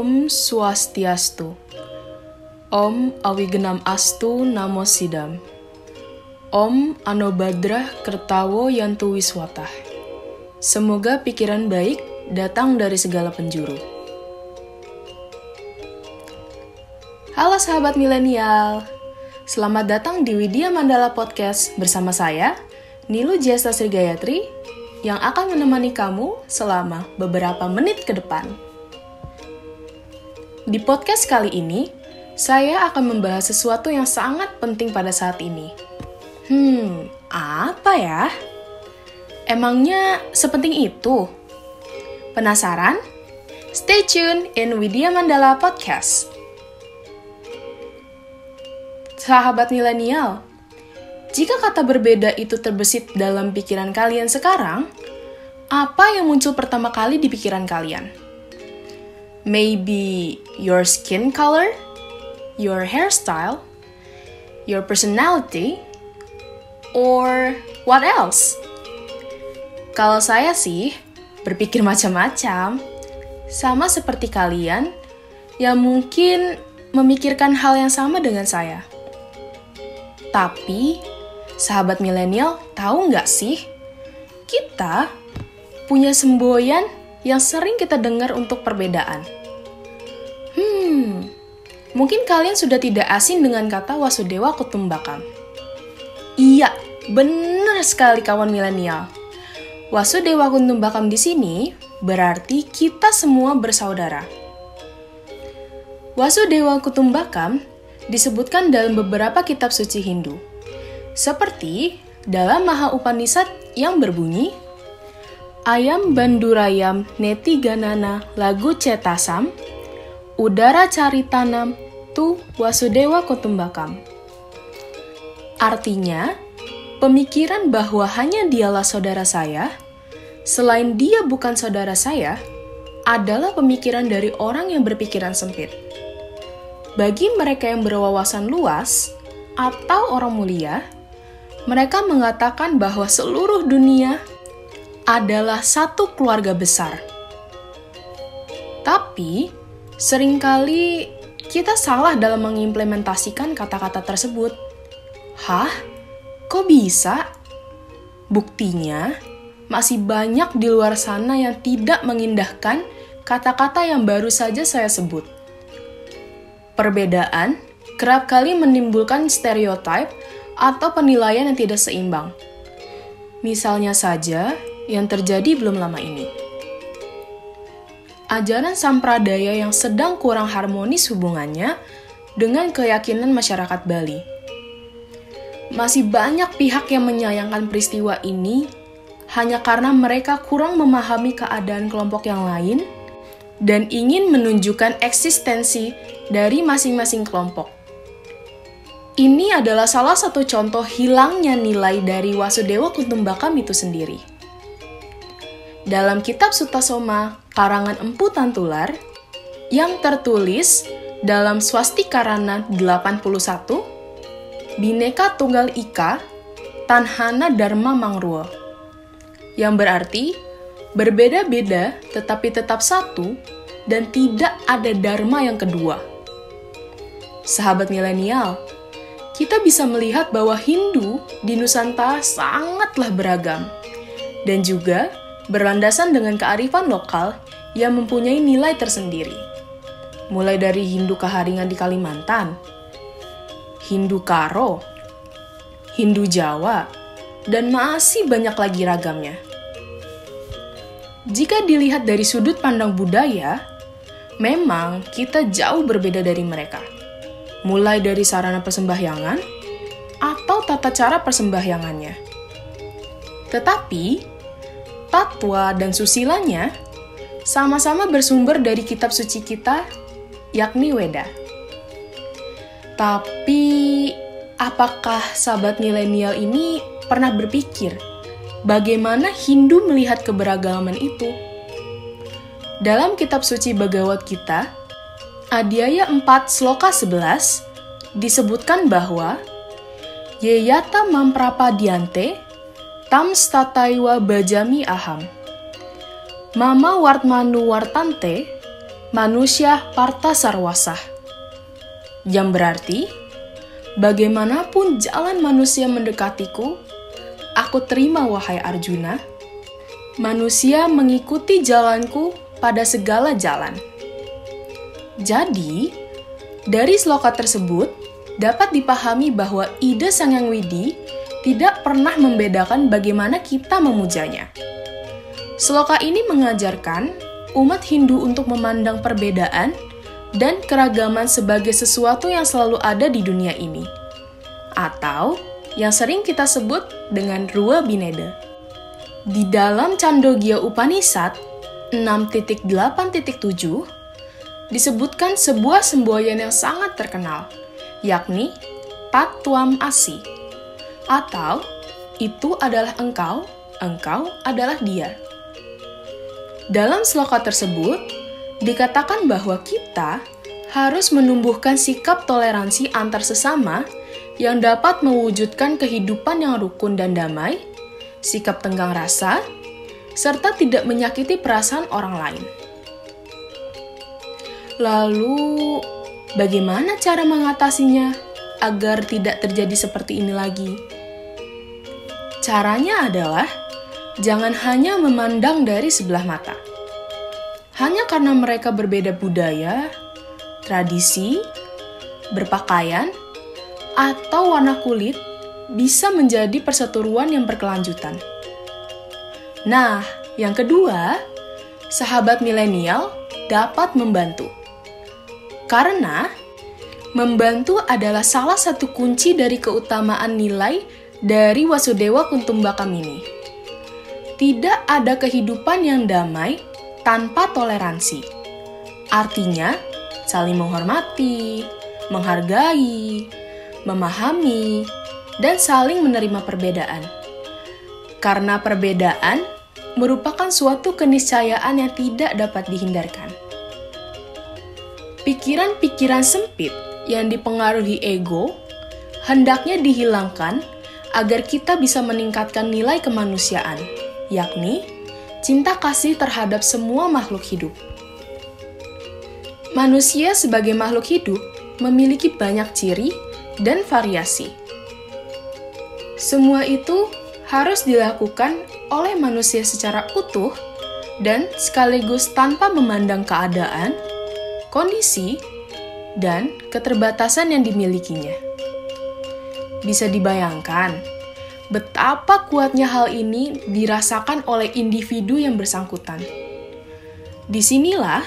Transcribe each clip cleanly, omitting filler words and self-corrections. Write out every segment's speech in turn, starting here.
Om Swastiastu. Om Awigenam Astu Namo Sidam. Om Anobadrah Kertawo Yantu Wiswatah. Semoga pikiran baik datang dari segala penjuru. Halo sahabat milenial, selamat datang di Widya Mandala Podcast bersama saya, Nilu Jesta Sri Gayatri, yang akan menemani kamu selama beberapa menit ke depan. Di podcast kali ini, saya akan membahas sesuatu yang sangat penting pada saat ini. Apa ya? Emangnya sepenting itu? Penasaran? Stay tune in Widya Mandala Podcast. Sahabat milenial, jika kata berbeda itu terbesit dalam pikiran kalian sekarang, apa yang muncul pertama kali di pikiran kalian? Maybe your skin color, your hairstyle, your personality, or what else? Kalau saya sih berpikir macam-macam, sama seperti kalian yang mungkin memikirkan hal yang sama dengan saya. Tapi, sahabat milenial, tahu nggak sih? Kita punya semboyan yang sering kita dengar untuk perbedaan. Mungkin kalian sudah tidak asing dengan kata Wasudewa Kutumbakam. Iya, benar sekali kawan milenial. Wasudewa Kutumbakam di sini berarti kita semua bersaudara. Wasudewa Kutumbakam disebutkan dalam beberapa kitab suci Hindu, seperti dalam Maha Upanishad yang berbunyi, Ayam Bandurayam Neti Ganana Lagu Cetasam, Udara Caritanam Tu Wasudewa Kutumbakam. Artinya, pemikiran bahwa hanya dialah saudara saya, selain dia bukan saudara saya, adalah pemikiran dari orang yang berpikiran sempit. Bagi mereka yang berwawasan luas atau orang mulia, mereka mengatakan bahwa seluruh dunia adalah satu keluarga besar. Tapi, seringkali kita salah dalam mengimplementasikan kata-kata tersebut. Hah? Kok bisa? Buktinya, masih banyak di luar sana yang tidak mengindahkan kata-kata yang baru saja saya sebut. Perbedaan kerap kali menimbulkan stereotip atau penilaian yang tidak seimbang. Misalnya saja yang terjadi belum lama ini. Ajaran sampradaya yang sedang kurang harmonis hubungannya dengan keyakinan masyarakat Bali. Masih banyak pihak yang menyayangkan peristiwa ini hanya karena mereka kurang memahami keadaan kelompok yang lain dan ingin menunjukkan eksistensi dari masing-masing kelompok. Ini adalah salah satu contoh hilangnya nilai dari Wasudewa Kutumbakam itu sendiri. Dalam kitab Sutasoma karangan Empu Tantular yang tertulis dalam Swastikarana 81, Bhinneka Tunggal Ika Tanhana Dharma Mangruwa, yang berarti berbeda-beda tetapi tetap satu dan tidak ada dharma yang kedua. Sahabat milenial, kita bisa melihat bahwa Hindu di Nusantara sangatlah beragam dan juga berlandasan dengan kearifan lokal yang mempunyai nilai tersendiri. Mulai dari Hindu Kaharingan di Kalimantan, Hindu Karo, Hindu Jawa, dan masih banyak lagi ragamnya. Jika dilihat dari sudut pandang budaya, memang kita jauh berbeda dari mereka. Mulai dari sarana persembahyangan atau tata cara persembahyangannya. Tetapi, tatwa dan susilanya sama-sama bersumber dari kitab suci kita, yakni Weda. Tapi, apakah sahabat milenial ini pernah berpikir bagaimana Hindu melihat keberagaman itu? Dalam kitab suci Bhagavad Gita, Adhyaya 4 Sloka 11, disebutkan bahwa Yeyata mamprapadyante tam stataiwa bajami aham. Mama wartmanu wartante manusia Partasarwasah. Yang berarti, bagaimanapun jalan manusia mendekatiku, aku terima wahai Arjuna. Manusia mengikuti jalanku pada segala jalan. Jadi, dari sloka tersebut dapat dipahami bahwa ide Sang Hyang Widi tidak pernah membedakan bagaimana kita memujanya. Sloka ini mengajarkan umat Hindu untuk memandang perbedaan dan keragaman sebagai sesuatu yang selalu ada di dunia ini, atau yang sering kita sebut dengan Rua Bineda. Di dalam Chandogya Upanishad 6.8.7 disebutkan sebuah semboyan yang sangat terkenal, yakni Tattwam Asi, atau itu adalah engkau, engkau adalah dia. Dalam sloka tersebut, dikatakan bahwa kita harus menumbuhkan sikap toleransi antar sesama yang dapat mewujudkan kehidupan yang rukun dan damai, sikap tenggang rasa, serta tidak menyakiti perasaan orang lain. Lalu, bagaimana cara mengatasinya agar tidak terjadi seperti ini lagi? Caranya adalah jangan hanya memandang dari sebelah mata. Hanya karena mereka berbeda budaya, tradisi, berpakaian, atau warna kulit bisa menjadi perseteruan yang berkelanjutan. Nah, yang kedua, sahabat milenial dapat membantu. Karena membantu adalah salah satu kunci dari keutamaan nilai dari Wasudewa Kutumbakam. Tidak ada kehidupan yang damai tanpa toleransi. Artinya, saling menghormati, menghargai, memahami, dan saling menerima perbedaan. Karena perbedaan merupakan suatu keniscayaan yang tidak dapat dihindarkan. Pikiran-pikiran sempit yang dipengaruhi ego hendaknya dihilangkan agar kita bisa meningkatkan nilai kemanusiaan, yakni cinta kasih terhadap semua makhluk hidup. Manusia sebagai makhluk hidup memiliki banyak ciri dan variasi. Semua itu harus dilakukan oleh manusia secara utuh dan sekaligus tanpa memandang keadaan, kondisi, dan keterbatasan yang dimilikinya. Bisa dibayangkan betapa kuatnya hal ini dirasakan oleh individu yang bersangkutan. Disinilah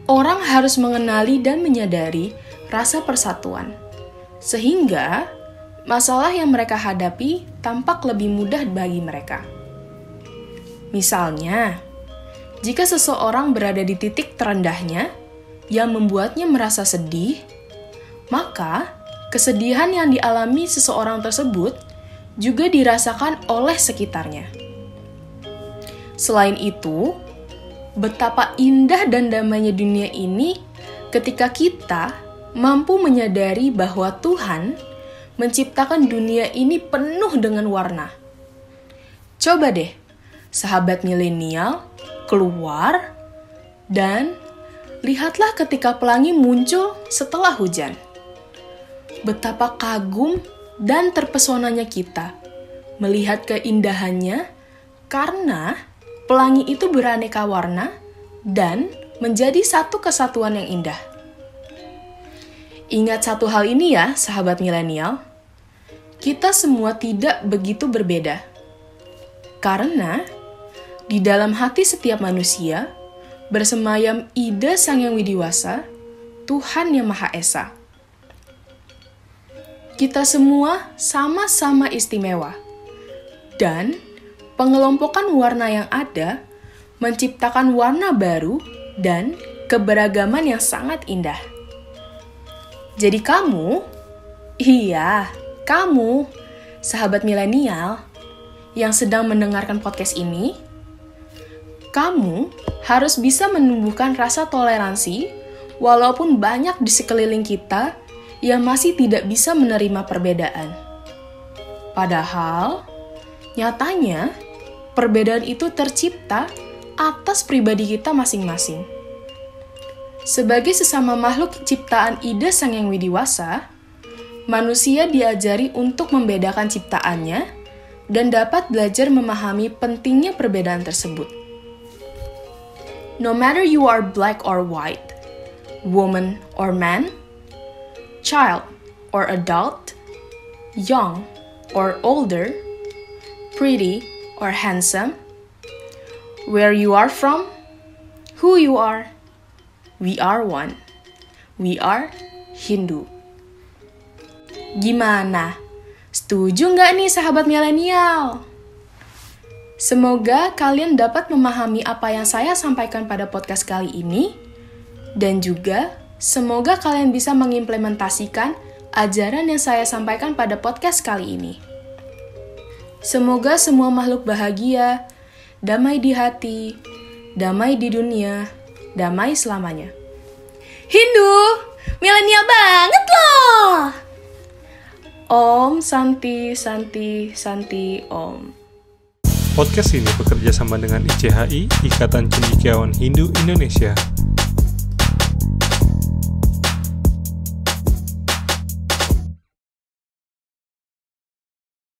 orang harus mengenali dan menyadari rasa persatuan, sehingga masalah yang mereka hadapi tampak lebih mudah bagi mereka. Misalnya, jika seseorang berada di titik terendahnya yang membuatnya merasa sedih, maka kesedihan yang dialami seseorang tersebut juga dirasakan oleh sekitarnya. Selain itu, betapa indah dan damainya dunia ini ketika kita mampu menyadari bahwa Tuhan menciptakan dunia ini penuh dengan warna. Coba deh, sahabat milenial, keluar dan lihatlah ketika pelangi muncul setelah hujan. Betapa kagum dan terpesonanya kita melihat keindahannya karena pelangi itu beraneka warna dan menjadi satu kesatuan yang indah. Ingat satu hal ini ya, sahabat milenial. Kita semua tidak begitu berbeda. Karena di dalam hati setiap manusia bersemayam ide Sang Hyang Widiwasa, Tuhan Yang Maha Esa. Kita semua sama-sama istimewa. Dan pengelompokan warna yang ada menciptakan warna baru dan keberagaman yang sangat indah. Jadi kamu, sahabat milenial yang sedang mendengarkan podcast ini, kamu harus bisa menumbuhkan rasa toleransi walaupun banyak di sekeliling kita yang masih tidak bisa menerima perbedaan. Padahal, nyatanya, perbedaan itu tercipta atas pribadi kita masing-masing. Sebagai sesama makhluk ciptaan ide Sang Yang Widiwasa, manusia diajari untuk membedakan ciptaannya dan dapat belajar memahami pentingnya perbedaan tersebut. No matter you are black or white, woman or man, child or adult, young or older, pretty or handsome, where you are from, who you are, we are one. We are Hindu. Gimana? Setuju nggak nih sahabat milenial? Semoga kalian dapat memahami apa yang saya sampaikan pada podcast kali ini, dan juga semoga kalian bisa mengimplementasikan ajaran yang saya sampaikan pada podcast kali ini. Semoga semua makhluk bahagia, damai di hati, damai di dunia, damai selamanya. Hindu, milenial banget loh! Om Santi Santi Santi Om. Podcast ini bekerja sama dengan ICHI, Ikatan Cendekiawan Hindu Indonesia.